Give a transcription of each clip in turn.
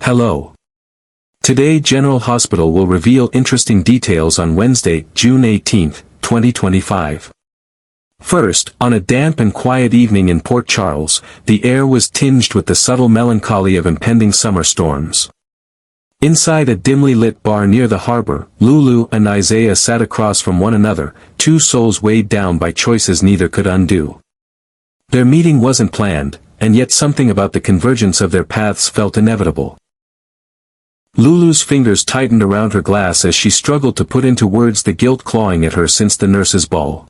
Hello. Today General Hospital will reveal interesting details on Wednesday, June 18, 2025. First, on a damp and quiet evening in Port Charles, the air was tinged with the subtle melancholy of impending summer storms. Inside a dimly lit bar near the harbor, Lulu and Isaiah sat across from one another, two souls weighed down by choices neither could undo. Their meeting wasn't planned, and yet something about the convergence of their paths felt inevitable. Lulu's fingers tightened around her glass as she struggled to put into words the guilt clawing at her since the nurse's ball.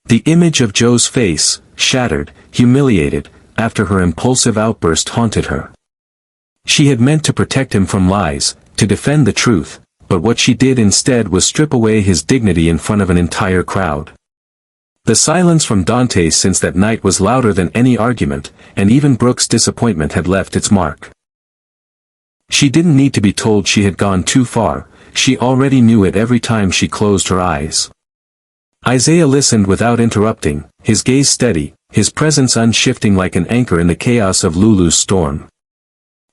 The image of Joe's face, shattered, humiliated, after her impulsive outburst haunted her. She had meant to protect him from lies, to defend the truth, but what she did instead was strip away his dignity in front of an entire crowd. The silence from Dante since that night was louder than any argument, and even Brooke's disappointment had left its mark. She didn't need to be told she had gone too far, she already knew it every time she closed her eyes. Isaiah listened without interrupting, his gaze steady, his presence unshifting like an anchor in the chaos of Lulu's storm.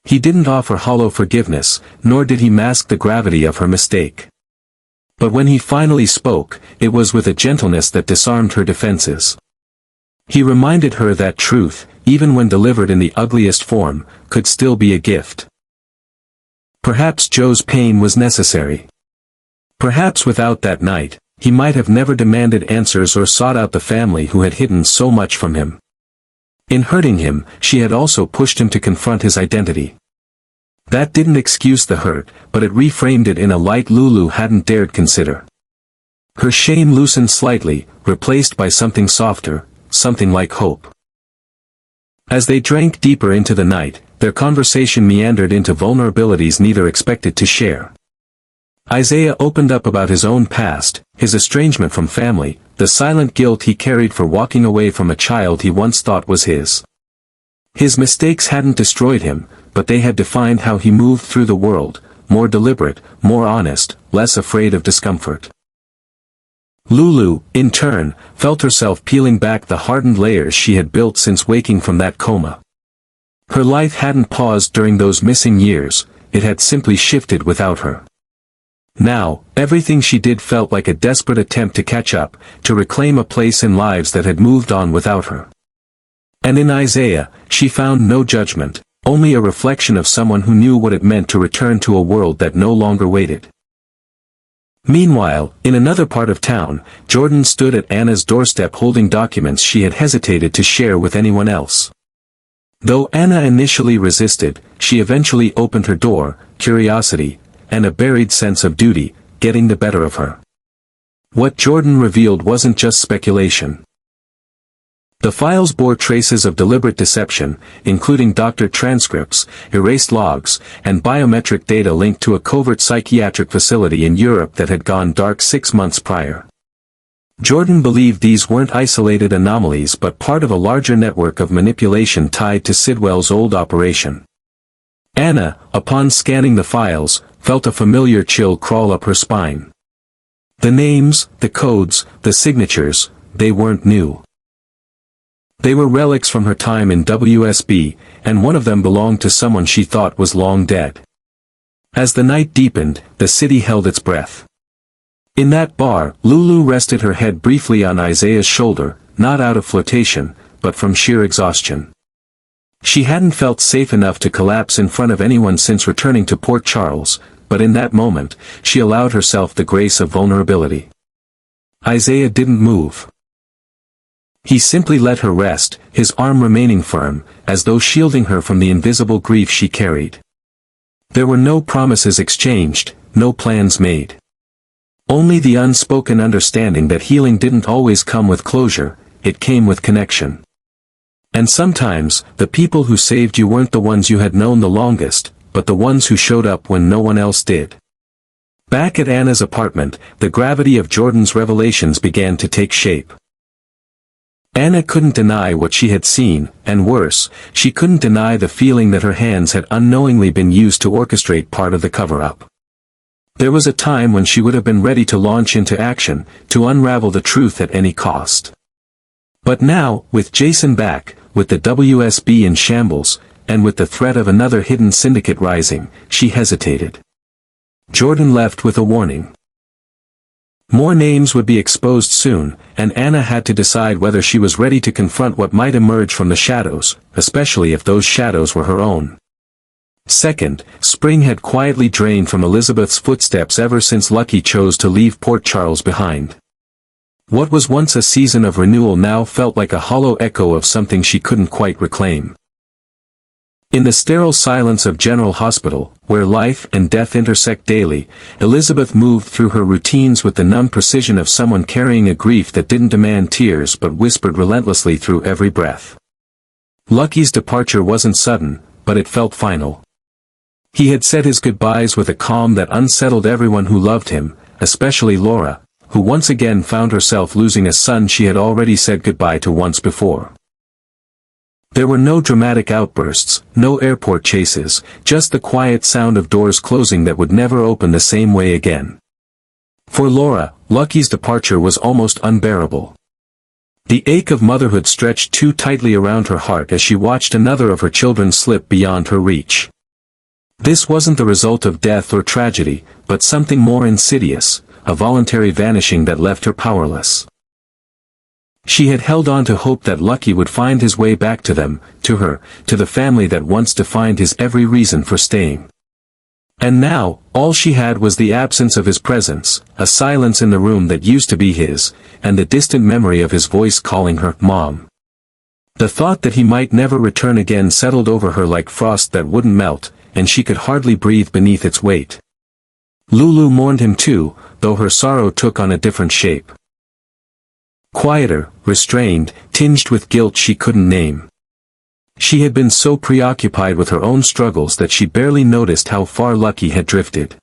He didn't offer hollow forgiveness, nor did he mask the gravity of her mistake. But when he finally spoke, it was with a gentleness that disarmed her defenses. He reminded her that truth, even when delivered in the ugliest form, could still be a gift. Perhaps Joe's pain was necessary. Perhaps without that night, he might have never demanded answers or sought out the family who had hidden so much from him. In hurting him, she had also pushed him to confront his identity. That didn't excuse the hurt, but it reframed it in a light Lulu hadn't dared consider. Her shame loosened slightly, replaced by something softer, something like hope. As they drank deeper into the night, their conversation meandered into vulnerabilities neither expected to share. Isaiah opened up about his own past, his estrangement from family, the silent guilt he carried for walking away from a child he once thought was his. His mistakes hadn't destroyed him, but they had defined how he moved through the world, more deliberate, more honest, less afraid of discomfort. Lulu, in turn, felt herself peeling back the hardened layers she had built since waking from that coma. Her life hadn't paused during those missing years, it had simply shifted without her. Now, everything she did felt like a desperate attempt to catch up, to reclaim a place in lives that had moved on without her. And in Isaiah, she found no judgment, only a reflection of someone who knew what it meant to return to a world that no longer waited. Meanwhile, in another part of town, Jordan stood at Anna's doorstep holding documents she had hesitated to share with anyone else. Though Anna initially resisted, she eventually opened her door, curiosity, and a buried sense of duty, getting the better of her. What Jordan revealed wasn't just speculation. The files bore traces of deliberate deception, including doctored transcripts, erased logs, and biometric data linked to a covert psychiatric facility in Europe that had gone dark 6 months prior. Jordan believed these weren't isolated anomalies but part of a larger network of manipulation tied to Sidwell's old operation. Anna, upon scanning the files, felt a familiar chill crawl up her spine. The names, the codes, the signatures, they weren't new. They were relics from her time in WSB, and one of them belonged to someone she thought was long dead. As the night deepened, the city held its breath. In that bar, Lulu rested her head briefly on Isaiah's shoulder, not out of flirtation, but from sheer exhaustion. She hadn't felt safe enough to collapse in front of anyone since returning to Port Charles, but in that moment, she allowed herself the grace of vulnerability. Isaiah didn't move. He simply let her rest, his arm remaining firm, as though shielding her from the invisible grief she carried. There were no promises exchanged, no plans made. Only the unspoken understanding that healing didn't always come with closure, it came with connection. And sometimes, the people who saved you weren't the ones you had known the longest, but the ones who showed up when no one else did. Back at Anna's apartment, the gravity of Jordan's revelations began to take shape. Anna couldn't deny what she had seen, and worse, she couldn't deny the feeling that her hands had unknowingly been used to orchestrate part of the cover-up. There was a time when she would have been ready to launch into action, to unravel the truth at any cost. But now, with Jason back, with the WSB in shambles, and with the threat of another hidden syndicate rising, she hesitated. Jordan left with a warning. More names would be exposed soon, and Anna had to decide whether she was ready to confront what might emerge from the shadows, especially if those shadows were her own. Second, spring had quietly drained from Elizabeth's footsteps ever since Lucky chose to leave Port Charles behind. What was once a season of renewal now felt like a hollow echo of something she couldn't quite reclaim. In the sterile silence of General Hospital, where life and death intersect daily, Elizabeth moved through her routines with the numb precision of someone carrying a grief that didn't demand tears but whispered relentlessly through every breath. Lucky's departure wasn't sudden, but it felt final. He had said his goodbyes with a calm that unsettled everyone who loved him, especially Laura, who once again found herself losing a son she had already said goodbye to once before. There were no dramatic outbursts, no airport chases, just the quiet sound of doors closing that would never open the same way again. For Laura, Lucky's departure was almost unbearable. The ache of motherhood stretched too tightly around her heart as she watched another of her children slip beyond her reach. This wasn't the result of death or tragedy, but something more insidious, a voluntary vanishing that left her powerless. She had held on to hope that Lucky would find his way back to them, to her, to the family that once defined his every reason for staying. And now, all she had was the absence of his presence, a silence in the room that used to be his, and the distant memory of his voice calling her Mom. The thought that he might never return again settled over her like frost that wouldn't melt, and she could hardly breathe beneath its weight. Lulu mourned him too, though her sorrow took on a different shape. Quieter, restrained, tinged with guilt she couldn't name. She had been so preoccupied with her own struggles that she barely noticed how far Lucky had drifted.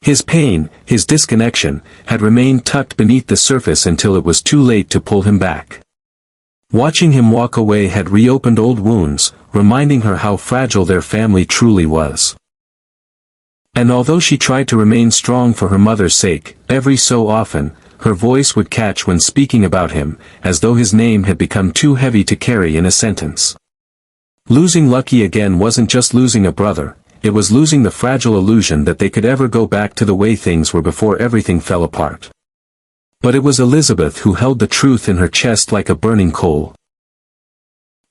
His pain, his disconnection, had remained tucked beneath the surface until it was too late to pull him back. Watching him walk away had reopened old wounds, reminding her how fragile their family truly was. And although she tried to remain strong for her mother's sake, every so often, her voice would catch when speaking about him, as though his name had become too heavy to carry in a sentence. Losing Lucky again wasn't just losing a brother, it was losing the fragile illusion that they could ever go back to the way things were before everything fell apart. But it was Elizabeth who held the truth in her chest like a burning coal.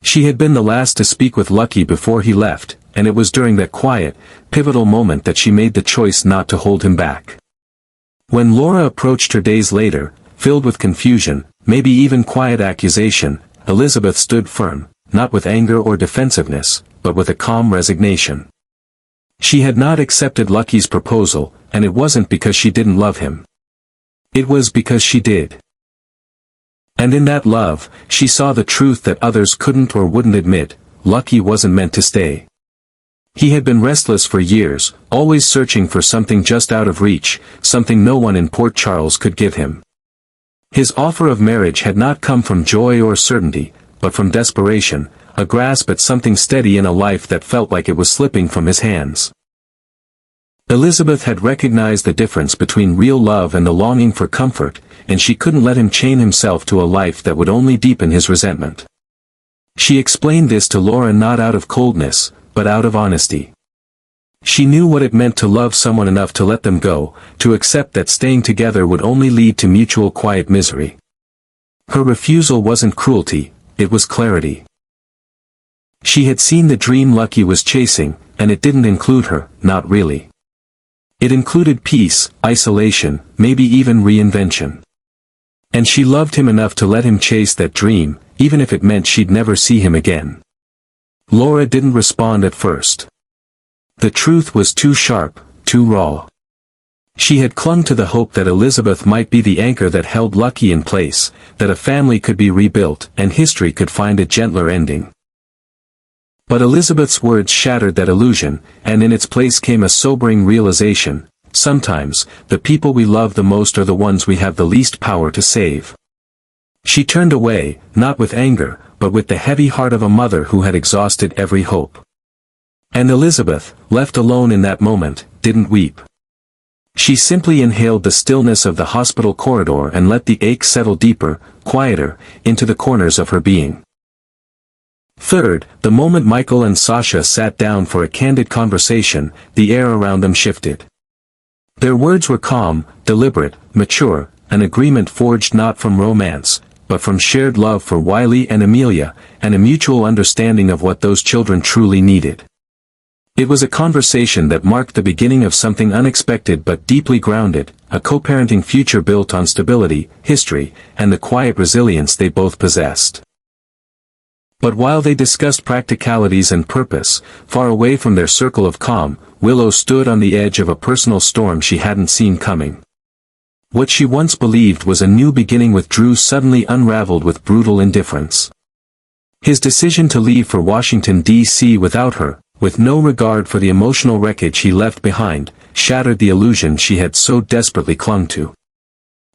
She had been the last to speak with Lucky before he left, and it was during that quiet, pivotal moment that she made the choice not to hold him back. When Laura approached her days later, filled with confusion, maybe even quiet accusation, Elizabeth stood firm, not with anger or defensiveness, but with a calm resignation. She had not accepted Lucky's proposal, and it wasn't because she didn't love him. It was because she did. And in that love, she saw the truth that others couldn't or wouldn't admit: Lucky wasn't meant to stay. He had been restless for years, always searching for something just out of reach, something no one in Port Charles could give him. His offer of marriage had not come from joy or certainty, but from desperation, a grasp at something steady in a life that felt like it was slipping from his hands. Elizabeth had recognized the difference between real love and the longing for comfort, and she couldn't let him chain himself to a life that would only deepen his resentment. She explained this to Laura not out of coldness, but out of honesty. She knew what it meant to love someone enough to let them go, to accept that staying together would only lead to mutual quiet misery. Her refusal wasn't cruelty, it was clarity. She had seen the dream Lucky was chasing, and it didn't include her, not really. It included peace, isolation, maybe even reinvention. And she loved him enough to let him chase that dream, even if it meant she'd never see him again. Laura didn't respond at first. The truth was too sharp, too raw. She had clung to the hope that Elizabeth might be the anchor that held Lucky in place, that a family could be rebuilt and history could find a gentler ending. But Elizabeth's words shattered that illusion, and in its place came a sobering realization: sometimes, the people we love the most are the ones we have the least power to save. She turned away, not with anger, but with the heavy heart of a mother who had exhausted every hope. And Elizabeth, left alone in that moment, didn't weep. She simply inhaled the stillness of the hospital corridor and let the ache settle deeper, quieter, into the corners of her being. Third, the moment Michael and Sasha sat down for a candid conversation, the air around them shifted. Their words were calm, deliberate, mature, an agreement forged not from romance, but from shared love for Wiley and Amelia, and a mutual understanding of what those children truly needed. It was a conversation that marked the beginning of something unexpected but deeply grounded, a co-parenting future built on stability, history, and the quiet resilience they both possessed. But while they discussed practicalities and purpose, far away from their circle of calm, Willow stood on the edge of a personal storm she hadn't seen coming. What she once believed was a new beginning with Drew suddenly unraveled with brutal indifference. His decision to leave for Washington, D.C. without her, with no regard for the emotional wreckage he left behind, shattered the illusion she had so desperately clung to.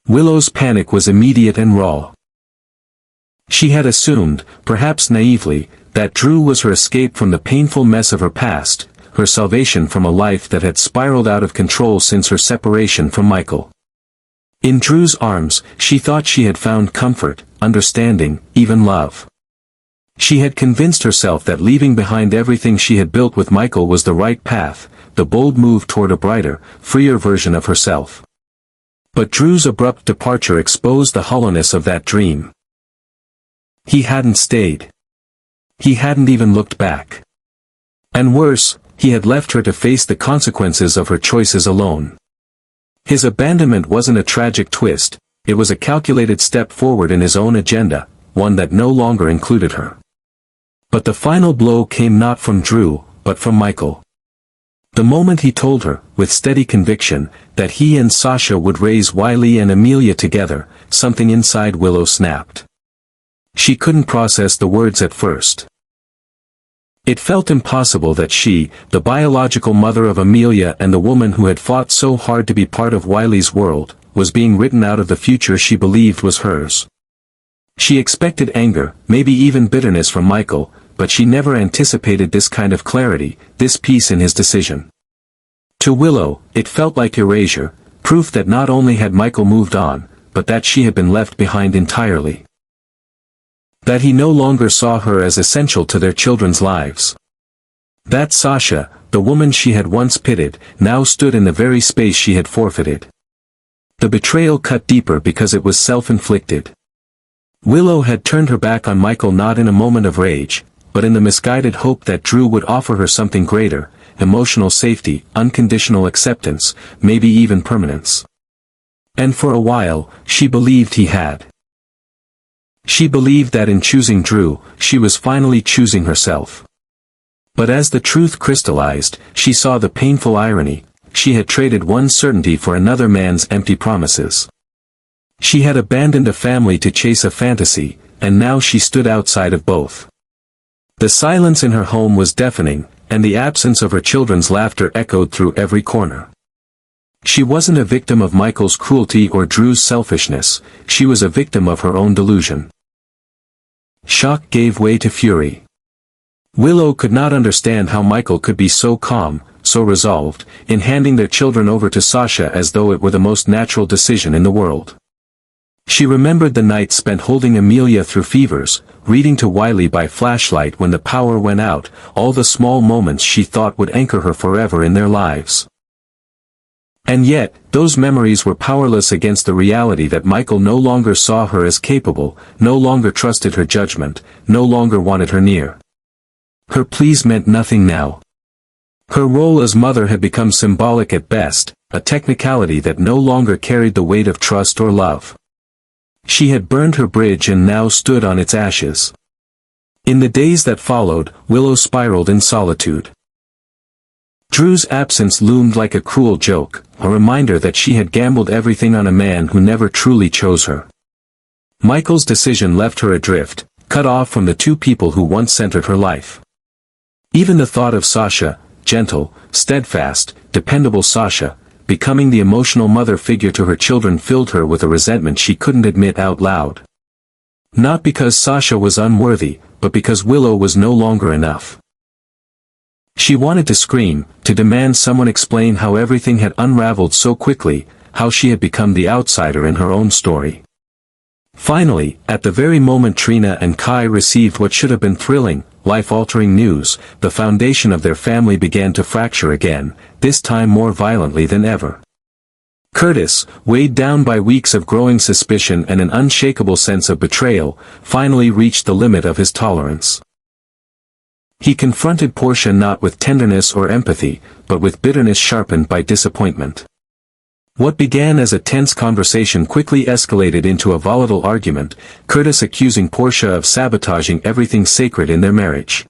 Willow's panic was immediate and raw. She had assumed, perhaps naively, that Drew was her escape from the painful mess of her past, her salvation from a life that had spiraled out of control since her separation from Michael. In Drew's arms, she thought she had found comfort, understanding, even love. She had convinced herself that leaving behind everything she had built with Michael was the right path, the bold move toward a brighter, freer version of herself. But Drew's abrupt departure exposed the hollowness of that dream. He hadn't stayed. He hadn't even looked back. And worse, he had left her to face the consequences of her choices alone. His abandonment wasn't a tragic twist, it was a calculated step forward in his own agenda, one that no longer included her. But the final blow came not from Drew, but from Michael. The moment he told her, with steady conviction, that he and Sasha would raise Wiley and Amelia together, something inside Willow snapped. She couldn't process the words at first. It felt impossible that she, the biological mother of Amelia and the woman who had fought so hard to be part of Wiley's world, was being written out of the future she believed was hers. She expected anger, maybe even bitterness from Michael, but she never anticipated this kind of clarity, this peace in his decision. To Willow, it felt like erasure, proof that not only had Michael moved on, but that she had been left behind entirely. That he no longer saw her as essential to their children's lives. That Sasha, the woman she had once pitied, now stood in the very space she had forfeited. The betrayal cut deeper because it was self-inflicted. Willow had turned her back on Michael not in a moment of rage, but in the misguided hope that Drew would offer her something greater, emotional safety, unconditional acceptance, maybe even permanence. And for a while, she believed he had. She believed that in choosing Drew, she was finally choosing herself. But as the truth crystallized, she saw the painful irony. She had traded one certainty for another man's empty promises. She had abandoned a family to chase a fantasy, and now she stood outside of both. The silence in her home was deafening, and the absence of her children's laughter echoed through every corner. She wasn't a victim of Michael's cruelty or Drew's selfishness, she was a victim of her own delusion. Shock gave way to fury. Willow could not understand how Michael could be so calm, so resolved, in handing their children over to Sasha as though it were the most natural decision in the world. She remembered the nights spent holding Amelia through fevers, reading to Wiley by flashlight when the power went out, all the small moments she thought would anchor her forever in their lives. And yet, those memories were powerless against the reality that Michael no longer saw her as capable, no longer trusted her judgment, no longer wanted her near. Her pleas meant nothing now. Her role as mother had become symbolic at best, a technicality that no longer carried the weight of trust or love. She had burned her bridge and now stood on its ashes. In the days that followed, Willow spiraled in solitude. Drew's absence loomed like a cruel joke, a reminder that she had gambled everything on a man who never truly chose her. Michael's decision left her adrift, cut off from the two people who once centered her life. Even the thought of Sasha, gentle, steadfast, dependable Sasha, becoming the emotional mother figure to her children filled her with a resentment she couldn't admit out loud. Not because Sasha was unworthy, but because Willow was no longer enough. She wanted to scream, to demand someone explain how everything had unraveled so quickly, how she had become the outsider in her own story. Finally, at the very moment Trina and Kai received what should have been thrilling, life-altering news, the foundation of their family began to fracture again, this time more violently than ever. Curtis, weighed down by weeks of growing suspicion and an unshakable sense of betrayal, finally reached the limit of his tolerance. He confronted Portia not with tenderness or empathy, but with bitterness sharpened by disappointment. What began as a tense conversation quickly escalated into a volatile argument, Curtis accusing Portia of sabotaging everything sacred in their marriage.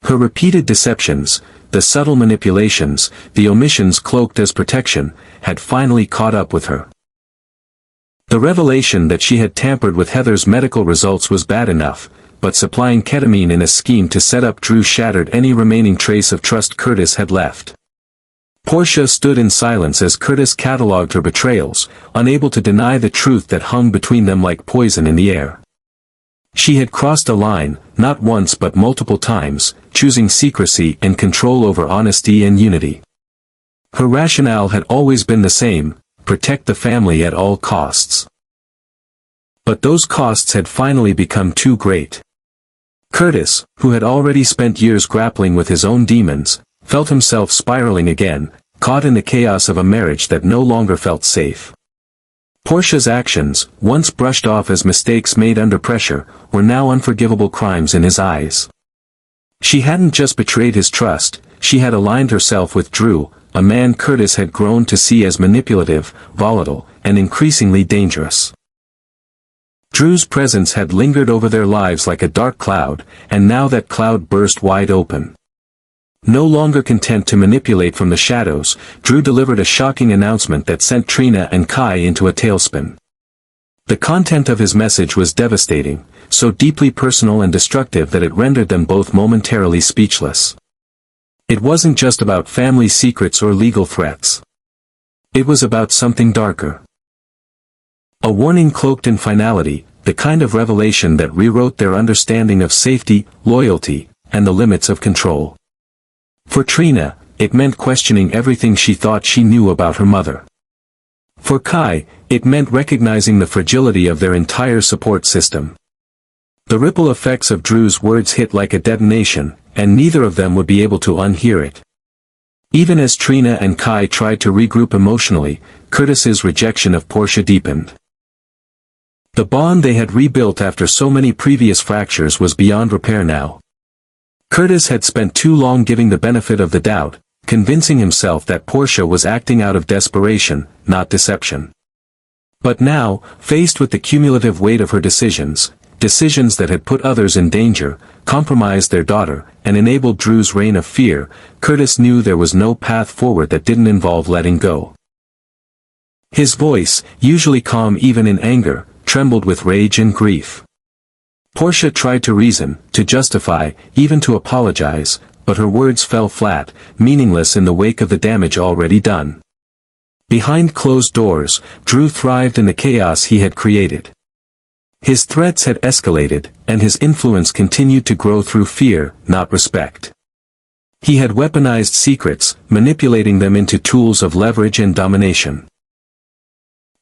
Her repeated deceptions, the subtle manipulations, the omissions cloaked as protection, had finally caught up with her. The revelation that she had tampered with Heather's medical results was bad enough, but supplying ketamine in a scheme to set up Drew shattered any remaining trace of trust Curtis had left. Portia stood in silence as Curtis catalogued her betrayals, unable to deny the truth that hung between them like poison in the air. She had crossed a line, not once but multiple times, choosing secrecy and control over honesty and unity. Her rationale had always been the same: protect the family at all costs. But those costs had finally become too great. Curtis, who had already spent years grappling with his own demons, felt himself spiraling again, caught in the chaos of a marriage that no longer felt safe. Portia's actions, once brushed off as mistakes made under pressure, were now unforgivable crimes in his eyes. She hadn't just betrayed his trust, she had aligned herself with Drew, a man Curtis had grown to see as manipulative, volatile, and increasingly dangerous. Drew's presence had lingered over their lives like a dark cloud, and now that cloud burst wide open. No longer content to manipulate from the shadows, Drew delivered a shocking announcement that sent Trina and Kai into a tailspin. The content of his message was devastating, so deeply personal and destructive that it rendered them both momentarily speechless. It wasn't just about family secrets or legal threats. It was about something darker. A warning cloaked in finality, the kind of revelation that rewrote their understanding of safety, loyalty, and the limits of control. For Trina, it meant questioning everything she thought she knew about her mother. For Kai, it meant recognizing the fragility of their entire support system. The ripple effects of Drew's words hit like a detonation, and neither of them would be able to unhear it. Even as Trina and Kai tried to regroup emotionally, Curtis's rejection of Portia deepened. The bond they had rebuilt after so many previous fractures was beyond repair now. Curtis had spent too long giving the benefit of the doubt, convincing himself that Portia was acting out of desperation, not deception. But now, faced with the cumulative weight of her decisions that had put others in danger, compromised their daughter, and enabled Drew's reign of fear, Curtis knew there was no path forward that didn't involve letting go. His voice, usually calm even in anger, trembled with rage and grief. Portia tried to reason, to justify, even to apologize, but her words fell flat, meaningless in the wake of the damage already done. Behind closed doors, Drew thrived in the chaos he had created. His threats had escalated, and his influence continued to grow through fear, not respect. He had weaponized secrets, manipulating them into tools of leverage and domination.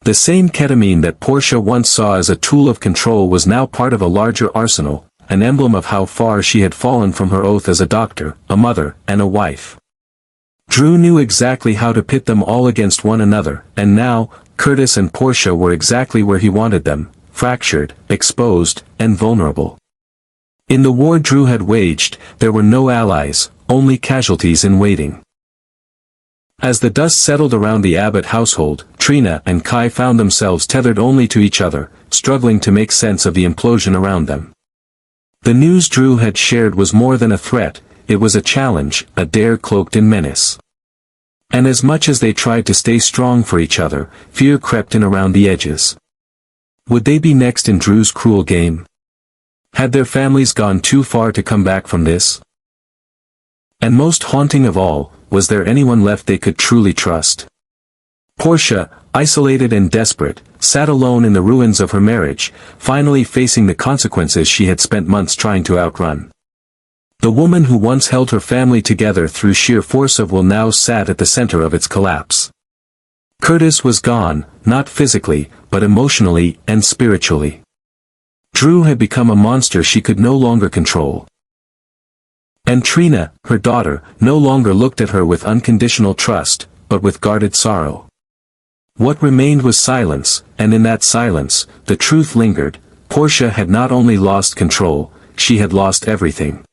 The same ketamine that Portia once saw as a tool of control was now part of a larger arsenal, an emblem of how far she had fallen from her oath as a doctor, a mother, and a wife. Drew knew exactly how to pit them all against one another, and now, Curtis and Portia were exactly where he wanted them, fractured, exposed, and vulnerable. In the war Drew had waged, there were no allies, only casualties in waiting. As the dust settled around the Abbot household, Trina and Kai found themselves tethered only to each other, struggling to make sense of the implosion around them. The news Drew had shared was more than a threat, it was a challenge, a dare cloaked in menace. And as much as they tried to stay strong for each other, fear crept in around the edges. Would they be next in Drew's cruel game? Had their families gone too far to come back from this? And most haunting of all, was there anyone left they could truly trust? Portia, isolated and desperate, sat alone in the ruins of her marriage, finally facing the consequences she had spent months trying to outrun. The woman who once held her family together through sheer force of will now sat at the center of its collapse. Curtis was gone, not physically, but emotionally and spiritually. Drew had become a monster she could no longer control. And Trina, her daughter, no longer looked at her with unconditional trust, but with guarded sorrow. What remained was silence, and in that silence, the truth lingered. Portia had not only lost control, she had lost everything.